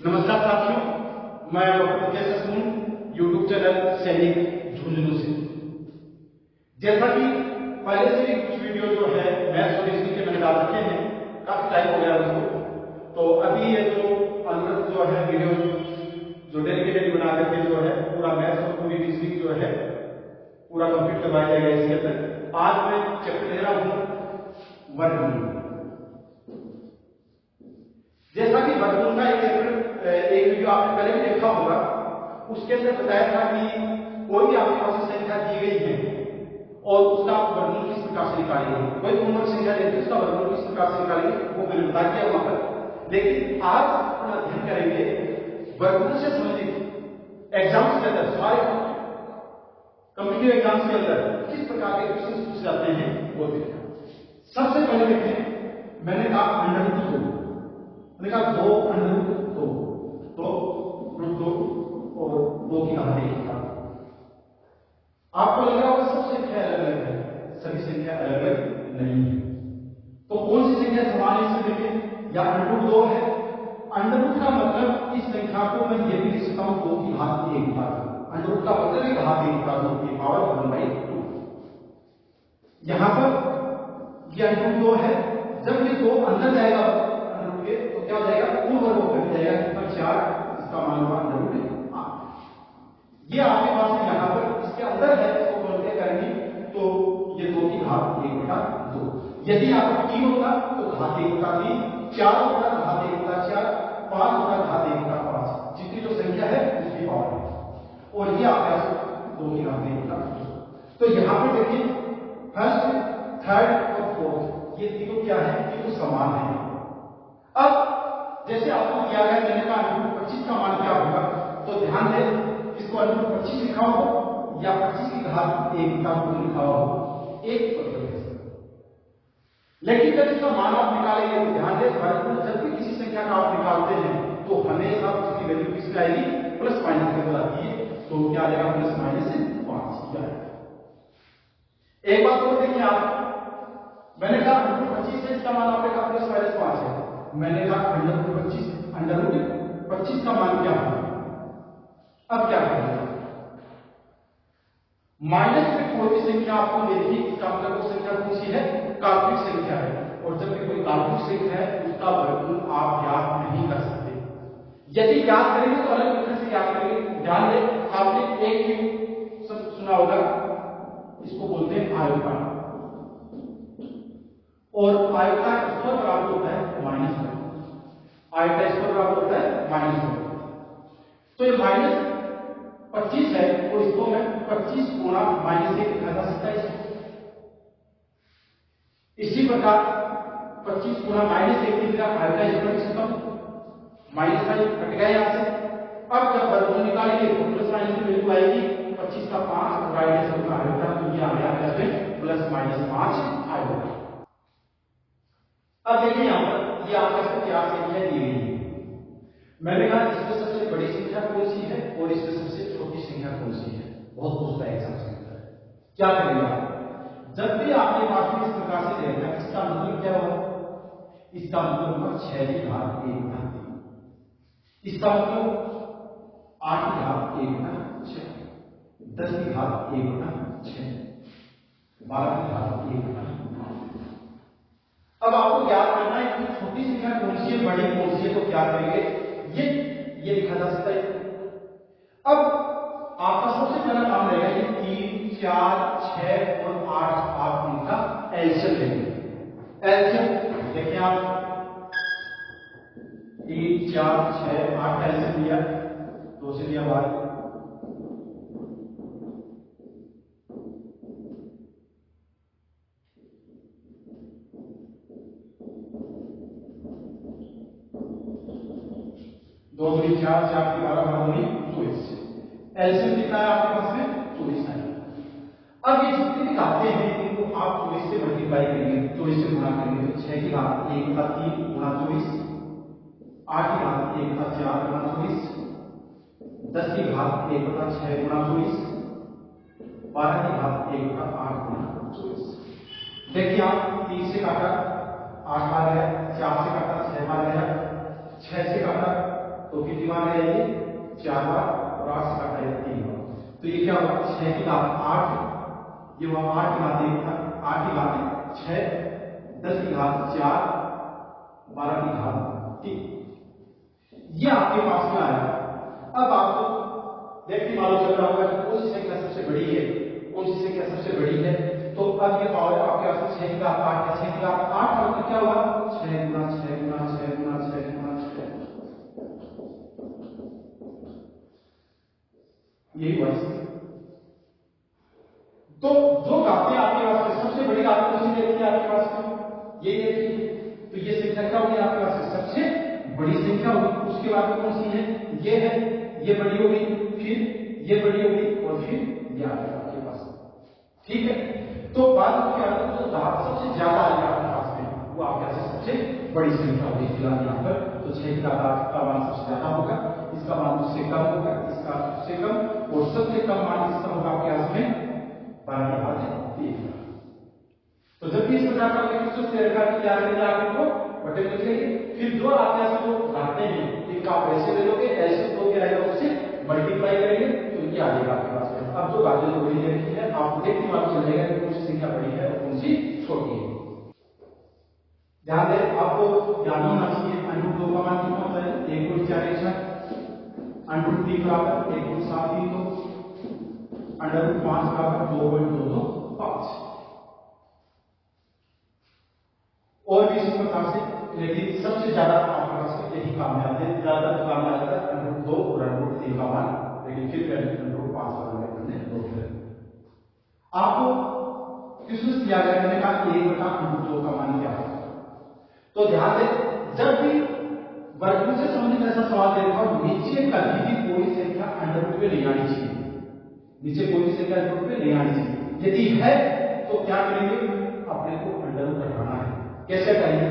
नमस्कार साथियों, मैं डॉक्टर के ससमून यूट्यूब चैनल सैनिक झुंझुनू से। जैसा कि पहले से भी कुछ वीडियो जो है मैथ्स और रीजनिंग के मैंने डाल रखे हैं, काफी टाइम हो गया उसको। तो अभी ये जो अनुरत जो है वीडियो जो डेडिकेटेड बना करके जो है पूरा मैथ्स और पूरी रीजनिंग जो है पूरा कंप्लीट करवाया जाएगा इसके अंदर। आज मैं चैप्टर ले रहा हूं वर्गमूल। जैसा कि वर्गमूल का एक वीडियो आपने पहले भी देखा होगा, उसके अंदर बताया था कि कोई भी आपके पास संख्या दी गई है और उसका वर्गमूल किस प्रकार से निकालेंगे। कोई पूर्णांक संख्या देते उसका वर्गमूल किस प्रकार से निकालेंगे वो मैंने बता दिया वहां पर। लेकिन आज अपना अध्ययन करेंगे वर्गमूल से संबंधित एग्जाम्स के अंदर, सारे कॉम्पिटिटिव एग्जाम्स के अंदर किस प्रकार के क्वेश्चन पूछे जाते हैं वो देखना। सबसे पहले देखें, मैंने कहा अंडर रूट 2, मैंने कहा 2 अंडर रूट 2, तो रूट 2 और 2 की घात 1 का। आपको लग रहा होगा सब संख्या अलग अलग है, सभी संख्या अलग अलग नहीं है। तो कौन सी संख्या समान है इसमें देखें, या अंडर रूट 2 है। अंडर रूट का मतलब इस संख्या को मैं ये भी लिख सकता हूं 2 की घात 1 का। अंडर रूट का मतलब है घात 1 का 2 की पावर 1/2। यहां पर ये अंडर रूट 2 है। जब ये 2 अंदर जाएगा अंडर रूट के तो क्या हो जाएगा, पूर्ण वर्ग कट जाएगा, कितना 4, इसका मान होगा अंडर रूट 8। ये आपके पास में यहां पर इसके अंदर है, इसको मल्टीप्लाई करेंगे तो ये 2 की घात 1/2। यदि यहाँ पर 3 होता तो घात 1/3, 4 होता घात 1/4, 5 होता घात 1/5, जितनी जो संख्या है उसकी पावर है। और ये आपके पास 2 की घात 1/2। तो यहां पर देखिए फर्स्ट, थर्ड और फोर्थ ये तीनों क्या है, तीनों समान है। अब जैसे आपको दिया गया, मैंने कहा अंडर 25 का मान क्या होगा, तो ध्यान दें इसको अंडर 25 लिखा हो या 25 की घात 1 का लिखा हो, एक फर्क है। लेकिन जब इसका मान आप निकालेंगे तो ध्यान दें, वर्गमूल जब भी किसी संख्या का आप निकालते हैं तो हमेशा उसकी वैल्यू किस में आएगी, प्लस माइनस के अंदर आती है। तो क्या आ जाएगा, प्लस माइनस 5 क्या है। एक बात और देखिए आप, मैंने कहा अंडर 25 है, इसका मान आपने कहा प्लस माइनस 5 है। मैंने कहा अंडर रूट 25 का मान क्या होगा। अब क्या करेंगे, माइनस में कोई भी संख्या आपको देखिए, इसका मतलब वो संख्या कौन सी है, काल्पनिक संख्या है। और जब भी कोई काल्पनिक संख्या है उसका वर्गमूल आप ज्ञात नहीं कर सकते। यदि ज्ञात करेंगे तो अलग तरीके से ज्ञात करेंगे। ध्यान दें, आपने एक क्यूब सब सुना होगा, इसको बोलते हैं आयता, और आयता स्क्वायर बराबर होता है -1। आयता स्क्वायर बराबर होता है -1। तो ये -25 है, तो इसको मैं 25 गुणा -1 लिखा जा सकता है इसको। इसी प्रकार 25 गुणा -1 की जगह आयता स्क्वायर लिख सकता हूं, -5 कट गया यहां से। अब जब वर्गमूल निकालेंगे तो प्लस माइनस की वैल्यू आएगी, 25 का 5 और आयता स्क्वायर आयता, तो ये आ गया प्लस माइनस 5 आयता। अब देखिए यहां पर ये आपके पास 4 संख्या दी गई है। मैंने कहा इसमें सबसे बड़ी संख्या कौन सी है और इसमें सबसे छोटी संख्या कौन सी है, बहुत पूछता है एग्जाम के अंदर। क्या करेंगे आप, जब भी आपके पास में इस प्रकार से रहेगा, इसका मतलब क्या होगा, इसका मतलब होगा 6 की घात 1/3, इसका मतलब 8 की घात 1/6, 10 की घात 1/6, 12 की घात 1/8। अब आपको याद करना है कि छोटी संख्या कौन सी है, बड़ी कौन सी है, तो क्या करेंगे, ये लिखा जा सकता है। अब आपका सबसे पहला काम रहेगा ये 3, 4, 6 और 8 आप इनका एलसीएम लेंगे। एलसीएम देखिए आप, 3, 4, 6, 8 का एलसीएम लिया, 2 से लिया 12, 2 दूनी 4, 4 की 12, 12 दूनी 24। एलसीएम कितना है आपके पास में, 24 है। अब ये जितने भी घातें हैं इनको आप 24 से मल्टीप्लाई करेंगे, 24 से गुणा करेंगे, तो 6 की घात 1/3 गुणा 24, 8 की घात 1/4 गुणा 24, 10 की घात 1/6 गुणा 24, 12 की घात 1/8 गुणा 24। देखिए आप 3 से काटा 8 आ गया, 4 से काटा 6 आ गया, 6 से काटा तो फिर 4 बार और 8 से काटा जाएगा 3 बार। तो ये क्या होगा 6 की घात 8, ये वहां 8 की घात 1 था, 8 की घात 6, 10 की घात 4, 12 की घात 3। ये आपके पास में आया। अब आपको देखते मालूम चल रहा होगा कि कौन सी संख्या सबसे बड़ी है, कौन सी संख्या सबसे बड़ी है। तो अब ये पावर आपके पास 6 की घात 8 है, 6 की घात 8 का मतलब क्या हुआ 6 गुना 6 गुना 6 गुना 6 गुना 6, यही हुआ। तो जो घातें आपके पास में सबसे बड़ी घात कौन सी देखी है आपके पास में, ये देखिए। तो ये संख्या क्या होगी आपके पास में सबसे बड़ी संख्या होगी। उसके बाद में कौन सी है, ये है, ये बड़ी होगी, फिर ये बड़ी होगी और फिर ये आ गया आपके पास। ठीक है, तो बात क्या है, जो घात सबसे ज्यादा आ गया आपके पास में वो आपके पास सबसे बड़ी संख्या होगी फिलहाल यहाँ पर। तो 6 की घात का मान सबसे ज्यादा होगा, इसका मान उससे कम होगा, इसका उससे कम, और सबसे कम मान किसका होगा आपके पास में 12 की घात 3। तो जब भी इस प्रकार का क्या करेंगे आप इनको बटे में लिखेंगे, फिर जो आपके पास जो घातें हैं इनका आप ऐसे ले लोगे, ऐसे तो क्या आएगा उससे मल्टीप्लाई करेंगे तो ये आ जाएगा आपके पास में। अब जो घातें जो बड़ी देखी है आपको देखते मालूम चल जाएगा कि कौन सी संख्या बड़ी है और कौन सी छोटी है। ध्यान दें, आपको याद होना चाहिए √2 का मान कितना होता है, 1 गुण 4 1 6, √3 बराबर 1 गुण 7 3 2, √5 बराबर 2.225। और भी इसी प्रकार से, लेकिन सबसे ज्यादा आपके पास यही काम में आते हैं, ज्यादातर काम में आता है √2 और √3 का मान, लेकिन फिर √5 का मान करने दो। आपको क्वेश्चन दिया गया, मैंने कहा 1/√2 का मान क्या है। तो ध्यान दें, जब भी वर्गमूल से संबंधित ऐसा सवाल देखा और नीचे कभी भी कोई संख्या √2 पे नहीं आनी चाहिए, नीचे कोई भी संख्या √2 पे नहीं आनी चाहिए। यदि है तो क्या करेंगे, अपने को √2 घटाना है। कैसे करेंगे,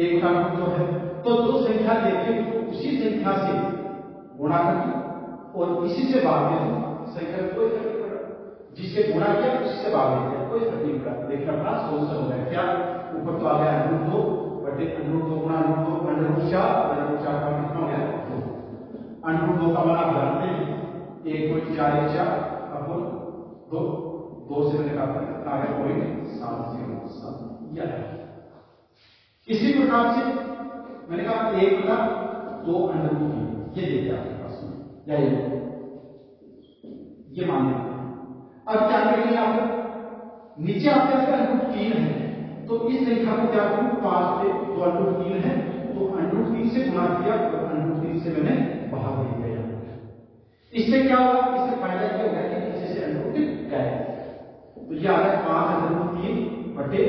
1/√2 है तो जो संख्या देखें तो उसी संख्या से गुणा कर दो और इसी से भाग दे दो, संख्या में कोई फर्क नहीं पड़ा, जिससे गुणा किया उसी से भाग दे दिया, कोई फर्क नहीं पड़ा। लेकिन अपना सोल्यूशन हो गया क्या, ऊपर तो आ गया √2 बटे √2 गुणा √2 √4, √4 का कितना हो गया 2। √2 का मान आप जानते हैं 1.414 अपन 2 से मैंने कहा कितना आ गया 0.707। इसी प्रकार से मैंने कहा 1/2 ये देखिए आपके पास में, या ये मान लेते हैं। अब क्या करेंगे आप, नीचे आपके पास √3 है तो इस संख्या को क्या करूं, 5 पे तो √3 है तो √3 से गुणा किया और √3 से मैंने भाग दे दिया। इससे क्या होगा, इससे फायदा ये होगा कि नीचे से √3 गया, तो ये आ रहा है 5/3 बटे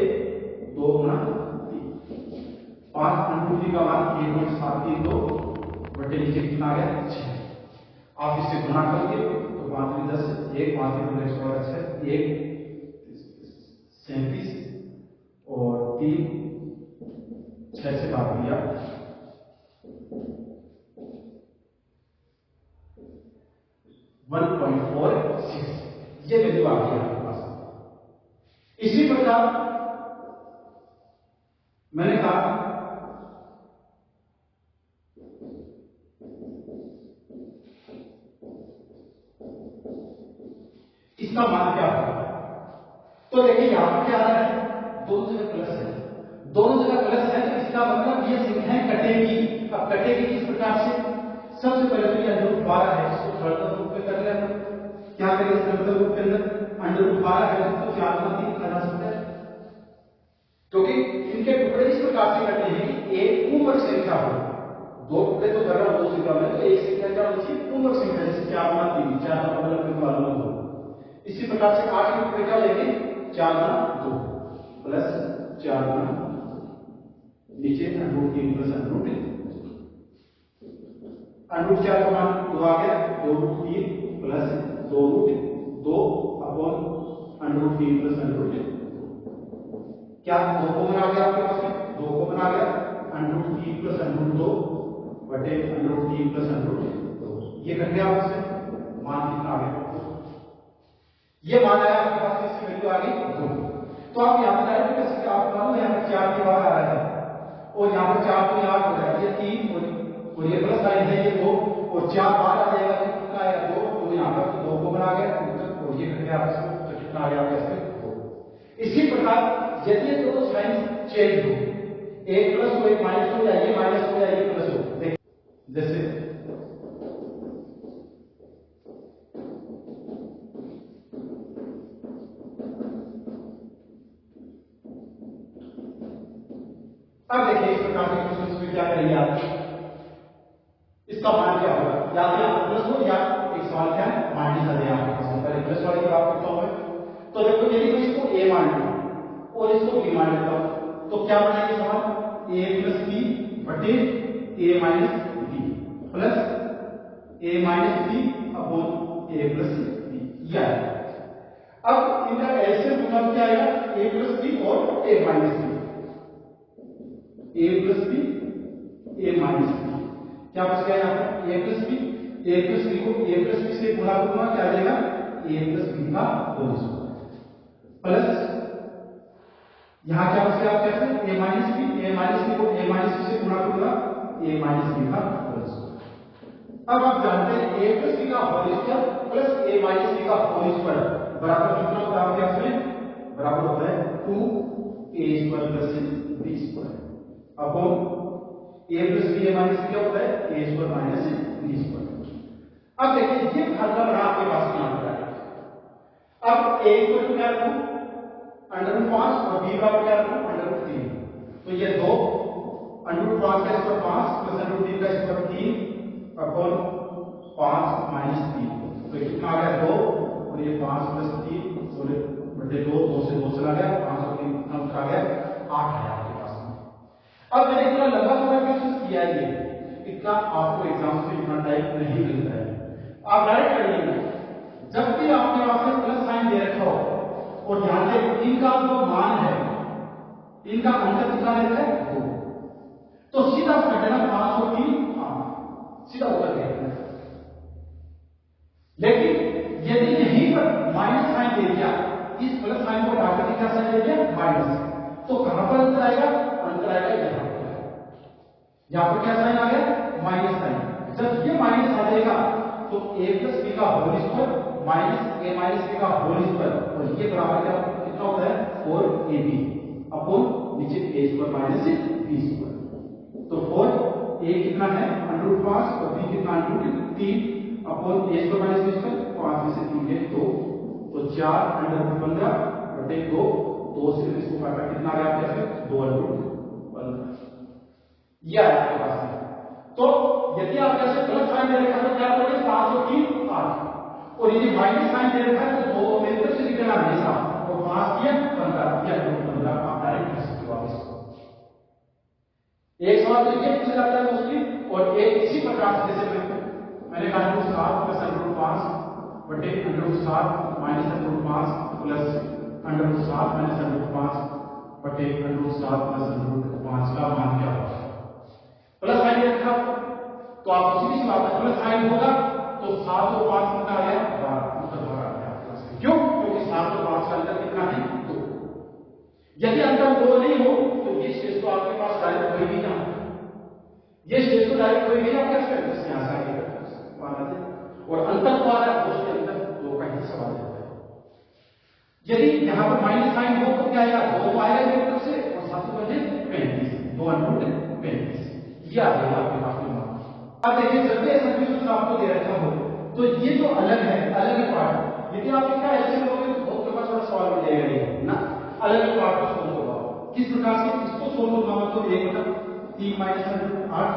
2 गुणा 3। 5/3 का मान 1.732 बटे नीचे कितना आ गया 6। आप इससे गुणा करोगे तो 5 में 10 1 5 में 1 1 37 और 3 6 से भाग दिया 1.46, ये वैल्यू आ गई आपके पास। इसी प्रकार मैंने कहा इसका मान क्या होगा, तो देखिए यहां पर क्या आ रहा है, दोनों जगह प्लस है, दोनों जगह प्लस है, तो इसका मतलब ये संख्याएं कटेगी। अब कटेगी किस प्रकार से, सबसे पहले तो यह √12 है इसको फर्दर रूप में कर लेना, क्या करेंगे फर्दर रूप के अंदर √12 है तो 4 गुना 3 करना सकता है, क्योंकि इनके टुकड़े इस प्रकार से करते हैं कि एक पूर्ण संख्या हो, दो टुकड़े तो कर रहा हूं 2 संख्या में, तो एक संख्या क्या होनी चाहिए पूर्ण संख्या, जैसे 4 गुना 3, 4 का मतलब अपने को मालूम है 2। इसी प्रकार से 8 के टुकड़े क्या लेंगे 4 गुना 2 प्लस 4 गुना नीचे √3 प्लस √3, √4 का मान 2 आ गया, 2√3 प्लस 2√2 अपॉन √3 प्लस √3, क्या 2 कॉमन आ गया आपके पास में, 2 कॉमन आ गया, √3 प्लस √2 बटे √3 प्लस √2, ये कर गया आपसे मान कितना आ गया, ये मान आया आपके पास, इसकी वैल्यू आ गई 2। तो आप यहां पर डायरेक्ट कर सकते हैं, आप मालूम है यहां पर 4 के बाद आ रहा है और यहां पर 4 तो याद हो रहा है, ये 3 और ये प्लस साइन है ये 2 और 4 चेंज हो, एक प्लस हो एक माइनस हो, या ये माइनस हो या ये प्लस हो। देखिए जैसे अब देखिए इस प्रकार के क्वेश्चन में क्या करेंगे आप, इसका मान क्या होगा, या तो यहाँ प्लस हो या एक सवाल क्या है माइनस आ जाए आपके पास। पहले प्लस वाले की बात करता हूं मैं। तो देखो यदि मैं इसको a मान लूं और इसको b मान लेता हूं तो क्या बना ये सवाल, a प्लस b बटे a minus b plus a minus b upon a plus b, यह है। अब इनका एलसीएम मतलब क्या आएगा, a प्लस b और a minus b, a plus b a minus b, क्या बच गया यहाँ पर a plus b, a plus b को a प्लस b से गुणा करूंगा क्या आ जाएगा a प्लस b का होल स्क्वायर प्लस यहाँ क्या बच गया कैसे a माइनस b को a माइनस b से गुणा करूंगा a माइनस b का होल स्क्वायर। अब आप जानते हैं a प्लस b का whole square plus a minus b का होल स्क्वायर बराबर कितना होता है आपके इसमें, बराबर होता है 2a square plus b square upon a plus b a minus b क्या होता है a square minus b square. अब देखिए ये फार्मूला बना आपके पास यहां पर है। अब a इक्वल टू क्या रखूं √5 और b बराबर क्या रखूं √3, तो ये दो √5 का स्क्वायर 5 प्लस √3 का स्क्वायर 3 अपॉन 5 माइनस 3, तो कितना आ गया 2 और ये 5 प्लस 3 बटे 2, 2 से 2 चला गया, 5 और 3 कितना उत्तर आ गया 8 आया आपके पास में। अब मैंने इतना लंबा समय क्वेश्चन किया है, ये इतना आपको एग्जाम से इतना टाइम नहीं मिलता है। आप डायरेक्ट करिए, जब भी आपके पास में प्लस साइन दे रखा हो और ध्यान से इनका जो मान है इनका अंतर कितना दे रखा है 2, तो सीधा घटना 5 और 3 8 सीधा उत्तर दे रखा है। लेकिन यदि यहीं पर माइनस साइन दे दिया, इस प्लस साइन को हटा करके क्या साइन दे दिया माइनस, तो कहां पर अंतर आएगा, अंतर आएगा यहां पर क्या साइन आ गया माइनस साइन। जब ये माइनस आ जाएगा तो a प्लस b का whole square minus a minus b का होल स्क्वायर, और ये बराबर क्या कितना होता है 4ab अपॉन नीचे a square minus b square. तो 4a कितना है √5 और b कितना √3 upon a square minus b square, 5 में से 3 है 2, तो 4 √15 बटे 2, 2 से इसको काटा कितना आ गया कैसे 2 √15, यह है आपके पास में। तो यदि आप जैसे प्लस साइन दे रखा है तो क्या करोगे 5 और 3 8, और यदि माइनस साइन दे रखा है तो 2 में से निकलना हमेशा, और 5 दिया 15 या 15 आप डायरेक्ट कर सकते हो इसको। एक सवाल तो ये पूछा जाता है मोस्टली, और एक इसी प्रकार से जैसे मैंने कहा √7 प्लस √5 बटे √7 माइनस √5 प्लस √7 माइनस √5 बटे √7 प्लस √5 का मान क्या होगा। प्लस साइन रखा तो आप सीधी सी बात है प्लस साइन होगा तो 7 और 5 कितना आ गया 12, उत्तर 12 आ गया आपके पास। क्यों, क्योंकि 7 और 5 का अंतर कितना है 2। यदि अंतर 2 नहीं हो तो ये स्टेज तो आपके पास डायरेक्ट कोई भी ना, ये स्टेज तो डायरेक्ट कोई भी ना क्या स्टेज से यहां से आगे और अंतर तो आ रहा है, उसके अंदर 2 का ही सवाल रहता है। यदि यहां पर माइनस साइन हो तो क्या आएगा 2 तो आएगा एक तरफ से, और 7 बजे 35 2 √35 ये आ जाएगा आपके पास में। अब देखिए जब भी ऐसा क्वेश्चन आपको दे रखा हो तो ये जो अलग है पार्ट, यदि आप इसका ऐसे लोगे तो बहुत लंबा छोटा सवाल हो जाएगा ये ना, अलग पार्ट को सोल्व होगा किस प्रकार से इसको सोल्व होगा तो 1/3 माइनस √8।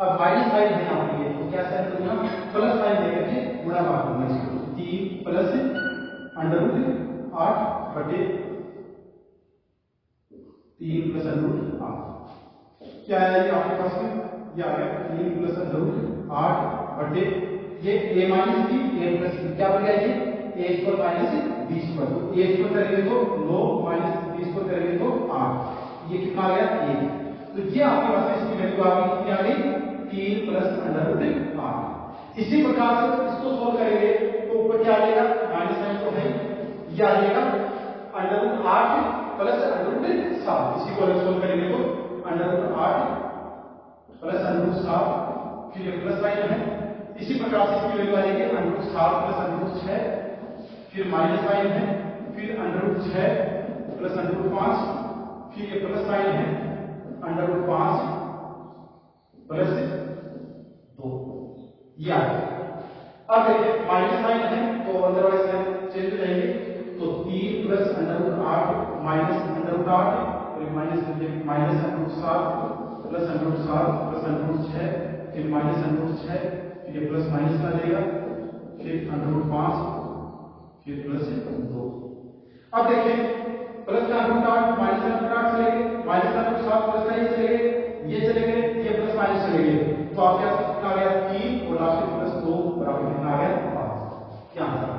अब माइनस साइन है यहाँ पे तो क्या साइन करूंगा प्लस साइन देकर के गुणा करूंगा इसको, 3 प्लस √8 बटे 3 प्लस √8 क्या है ये आपके पास में, ये आ गया 3 प्लस √8 बटे ये a minus b a plus b क्या बन गया ये a square minus b square, तो a स्क्वायर करेंगे तो 9 माइनस b स्क्वायर करेंगे तो 8, ये कितना आ गया 1। तो ये आपके पास इसकी वैल्यू आ गई कितनी आ गई 3 प्लस √8। इसी प्रकार से इसको सोल्व करेंगे तो ऊपर क्या आ जाएगा माइनस साइन तो है, ये आ जाएगा √8 प्लस √7, इसी को सोल्व करेंगे तो √8 प्लस √7 फिर प्लस साइन है, इसी प्रकार से इसकी वैल्यू आ जाएगी √7 प्लस √6 फिर माइनस साइन है, फिर √6 प्लस √5 फिर ये प्लस साइन है अंडर रूट 5 प्लस 2 ये आ गया। अब देखिए माइनस साइन है तो अंदर वाले साइन चेंज हो जाएंगे, तो 3 plus under root 8 minus under root 8 और minus under root 7 plus under root 7 plus under root 6 फिर माइनस अंडर रूट 6 फिर ये प्लस माइनस का देगा फिर अंडर रूट 5 फिर प्लस 2। अब देखिए प्लस का under root 8 minus under root 8 चले गए, माइनस अंडर रूट 7 प्लस का ये चले गए, ये चले गए, ये प्लस माइनस चले गए, तो आप क्या कितना आ गया 3 और लास्ट में प्लस 2 बराबर कितना आ गया 5। क्या आंसर आ?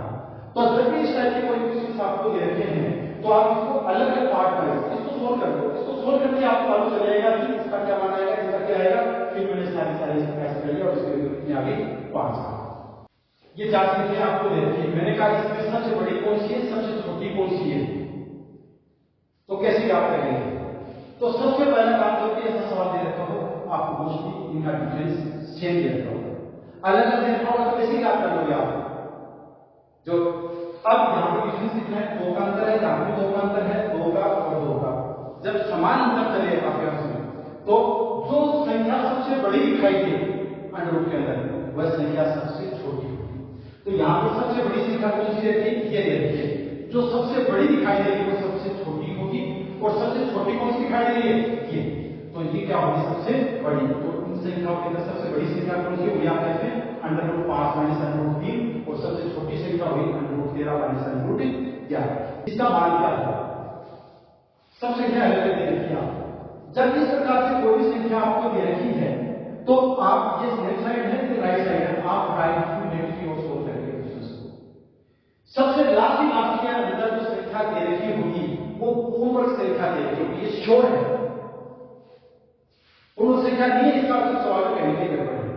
तो जब भी इस टाइप के कोई क्वेश्चन आपको दे रखे हैं तो आप इसको अलग अलग पार्ट करें, इसको सोल्व कर दो, इसको सोल्व करके आपको मालूम चल जाएगा कि इसका क्या मान आएगा, इसका क्या आएगा, फिर मैंने सारी ऐसे कर लिया और इसके कितने आ गई 5 आ। ये चार चीजें आपको दे रखी है, मैंने कहा इसमें सबसे बड़ी कौन सी है, सबसे छोटी कौन सी है, तो कैसे याद करेंगे। तो सबसे पहला काम जब भी ऐसा सवाल दे रखा हो आपको मोस्टली इनका डिफरेंस सेम दे रखा हो, अलग अलग दे रखा होगा तो कैसे याद कर लोगे आप। जो अब यहाँ पे डिफरेंस कितना है, 2 का अंतर है, यहाँ पे 2 का अंतर है, 2 का और 2 का। जब समान अंतर चले आपके आपस तो जो संख्या सबसे बड़ी दिखाई दे अंडर रूट के अंदर वह संख्या सबसे छोटी होगी। तो यहाँ पे सबसे बड़ी संख्या कौन सी रहती है, ये रहती है, जो सबसे बड़ी दिखाई दे रही है वो सबसे छोटी होगी और सबसे छोटी कौन सी दिखाई दे रही है ये, तो ये क्या होगी सबसे बड़ी। तो इन संख्याओं के अंदर सबसे बड़ी संख्या कौन सी होगी, आप कहते हैं under root 5 minus under root 3 और सबसे छोटी संख्या हुई under root 13 minus under root 11। इसका मान क्या है, सब संख्या अलग अलग दे रखी है। जब इस प्रकार से कोई भी संख्या आपको दे रखी है तो आप ये लेफ्ट साइड है ये राइट साइड है, आप राइट टू लेफ्ट की ओर सोल्व करेंगे क्वेश्चन को। सबसे लास्ट के अंदर जो संख्या दे रखी होगी वो पूर्ण संख्या दे रखी होगी, ये श्योर है, पूर्ण संख्या नहीं है, इसका मतलब सवाल में कहीं नहीं कर पड़ेगा।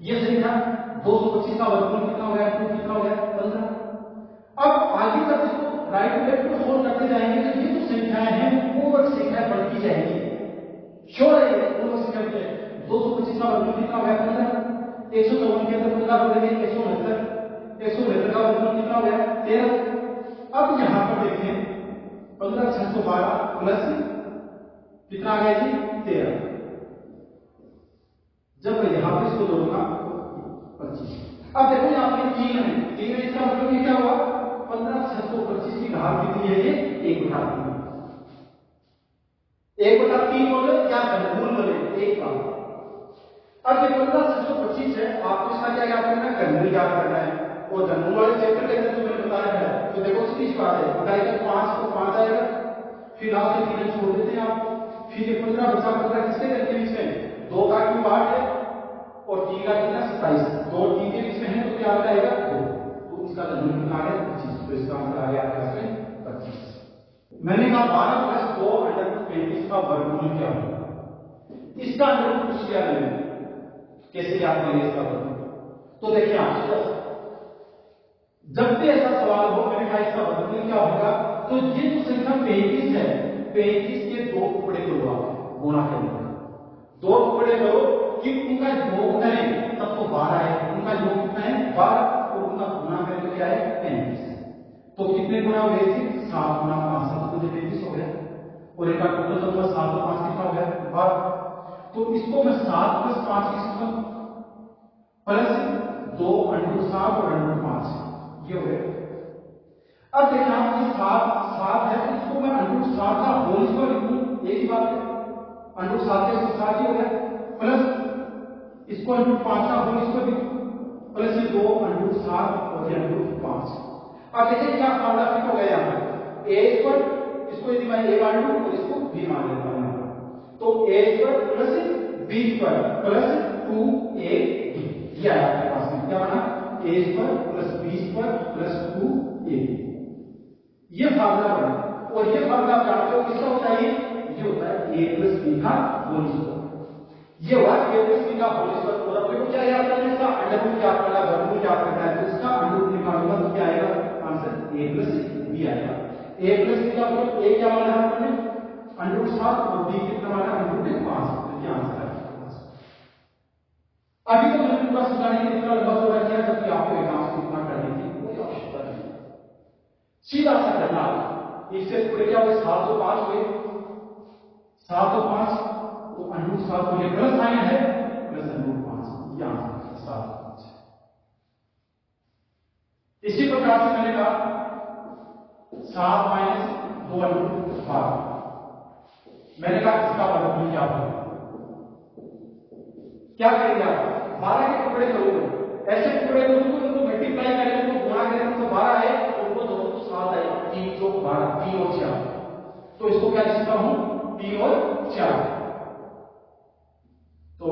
ये संख्या 225 का वर्गमूल कितना हो गया, कितना हो गया 15। अब आगे तक इसको राइट टू लेफ्ट को सोल्व करते जाएंगे तो ये जो संख्याएं हैं पूर्ण संख्या बढ़ती जाएंगी, श्योर है ये पूर्ण संख्या बढ़ती है। 225 का वर्गमूल कितना हो गया 15, 154 के अंदर 15 बदलेंगे 169, 169 का वर्गमूल कितना हो गया 13। अब यहां पर देखें 15 612 प्लस कितना आ गया जी 13, जब मैं यहां पर इसको जोड़ूंगा 25। अब देखो यहां पर 3 है, 3 है, इसका मतलब ये क्या हुआ 15 625 की घात कितनी है ये 1/3, 1/3 बोले क्या घनमूल बोले 1 का। अब ये 15 625 है, आपको इसका क्या याद करना है, घनमूल याद करना है, और घनमूल वाले चैप्टर के अंदर जो मैंने बताया है तो देखो सीधी बात है, उठाएगा 5 को 5 आएगा, फिर लास्ट में 3 छोड़ देते हैं आप, फिर ये 15 बचा 15 किसके के बीच में 2 का क्यूब 8 है और 3 का कितना 27, 2 3 के बीच में है तो क्या आ जाएगा 2, तो इसका घनमूल कितना आ गया 25, तो इसका आंसर आ गया आपका 25। मैंने कहा 12 प्लस 2 अंडर रूट 35 का वर्गमूल क्या होगा, इसका अंडर रूट पूछ लिया मैंने, कैसे याद करेंगे इसका वर्गमूल। तो देखिए आप जब भी ऐसा सवाल हो मैंने कहा इसका वर्गमूल क्या होगा, तो ये जो संख्या 35 है 35 के 2 टुकड़े करो आप गुणा के अंदर, 2 टुकड़े करो कि उनका योग करें तब तो 12 है, उनका योग कितना है 12 और उनका गुणा करें तो क्या है 35। तो कितने गुना हुए थे 7 गुना 5 7 तो 35 हो गया, और एक टोटल नंबर 7 और 5 कितना हो गया 12। तो इसको मैं 7 प्लस 5 लिखूंगा प्लस 2 अंडर रूट 7 और अंडर रूट 5 ये हो गया। अब देखना ये 7 है तो इसको मैं अंडर रूट 7 का होल स्क्वायर लिखूं, एक ही बात है, अंडर रूट 7 का 7 ही हो गया, प्लस इसको अंडर रूट 5 का होल स्क्वायर लिखूं प्लस ये 2 अंडर रूट 7 और ये अंडर रूट 5। अब देखिए क्या फॉर्मूला फिट हो गया यहाँ पर, a स्क्वायर इसको यदि मैं a मान लूं और इसको b मान लेता हूं यहाँ पर, तो a square plus b square plus 2ab ये आया आपके पास में, क्या बना a square plus b square plus 2ab, ये फार्मूला बना। और ये फार्मूला आप जानते हो किसका होता है, ये होता है a प्लस b का होल स्क्वायर, ये हुआ a प्लस b का होल स्क्वायर। और अपने को क्या याद करना है, इसका अंडर रूट याद करना है, वर्गमूल याद करना है, तो इसका अंडर रूट निकालूंगा तो क्या आएगा आंसर a प्लस b आएगा। a प्लस b का मतलब a क्या माना है हमने अंडर रूट 7 और b कितना माना अंडर रूट 5, तो ये आंसर है। अभी तो मैंने पूरा समझाने के लिए इतना लंबा चौड़ा किया जबकि आपको एग्जाम से इतना करने की कोई आवश्यकता नहीं, सीधा सा करना। इससे पूरे क्या हुए 7 तो 5 हुए, 7 और 5, तो √7 को ये प्लस साइन है, प्लस √5, ये आंसर 7 और 5। इसी प्रकार से मैंने कहा 7 माइनस 2 √12, मैंने कहा इसका वर्गमूल क्या होगा। क्या करेंगे आप, 12 के टुकड़े करोगे, ऐसे टुकड़े करोगे उनको मल्टीप्लाई करेंगे, उनको गुणा करेंगे तो 12 है, उनको दोनों तो 7 आएगा, 3 चौक 12, 3 और 4, तो इसको क्या लिख सकता हूं 3 और 4, तो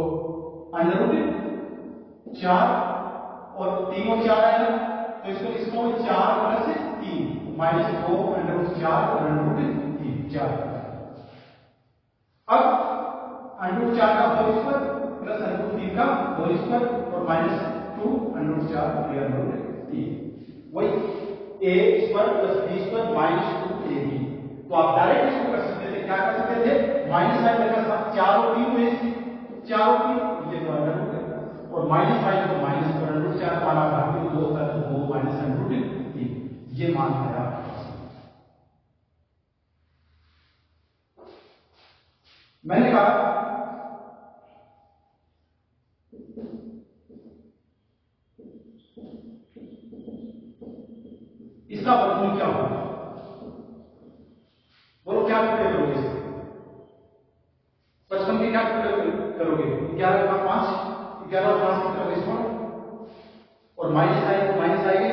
√4 और 3 और 4 आएगा, तो इसको लिख सकता हूं 4 प्लस 3 माइनस 2 √4 और √3 4। अब √4 का होल स्क्वायर प्लस √3 का होल स्क्वायर और माइनस 2 √4 √3, वही a square plus b square minus 2ab। तो आप डायरेक्ट इसको कर सकते थे, क्या कर सकते थे, माइनस साइन लगा था, 4 और 3 हुए, 4 और 3 ये तो अंडर रूट और माइनस माइनस तो माइनस और √4 पाना बाकी 2 का तो 2 माइनस √3, ये मान है आपके पास। मैंने कहा इसका वर्गमूल क्या होगा, बोलो क्या करोगे इसका, 55 के क्या करोगे, 11 और 5, 11 और 5 कितना होगा इसको, और माइनस आएगा, माइनस आएंगे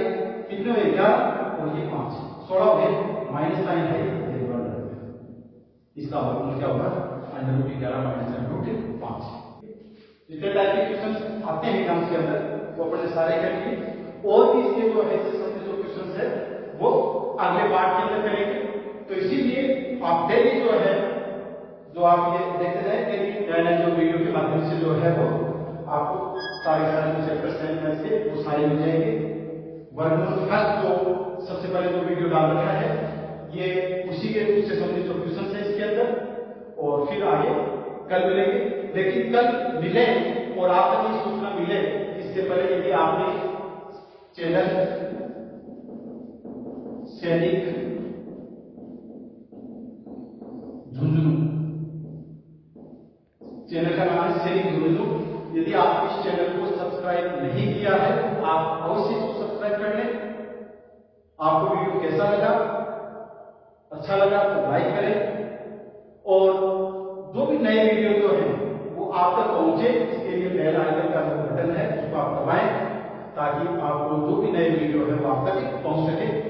कितने हुए 11 और ये 5, 16 हो गए, माइनस साइन है, इसका वर्गमूल क्या होगा √11 माइनस √5। जितने टाइप के क्वेश्चन आते हैं एग्जाम के अंदर वो अपने सारे करेंगे, और भी इसके जो है जो क्वेश्चन है वो अगले पार्ट के अंदर करेंगे। तो इसीलिए आप डेली जो है जो आप ये देखते रहे डेली नए जो वीडियो के माध्यम से जो है वो आपको सारे जो चैप्टर्स हैं से वो सारे मिल जाएंगे। वर्गमूल फर्स्ट जो सबसे पहले जो वीडियो डाल रखा है ये उसी के उससे संबंधित जो क्वेश्चन है इसके अंदर, और फिर आगे कल मिलेंगे। लेकिन कल मिले और आप तक ये सूचना मिले इससे पहले यदि आपने चैनल सैनिक झुंझुनू, चैनल का नाम है सैनिक झुंझुनू, यदि आप इस चैनल को सब्सक्राइब नहीं किया है तो आप अवश्य इसको सब्सक्राइब कर लें। आपको वीडियो कैसा लगा, अच्छा लगा तो लाइक करें, और जो भी नए वीडियो जो है वो आप तक पहुंचे इसके लिए बेल आइकन का जो बटन है उसको आप दबाएं ताकि आपको जो भी नए वीडियो है वो आप तक पहुंच सके।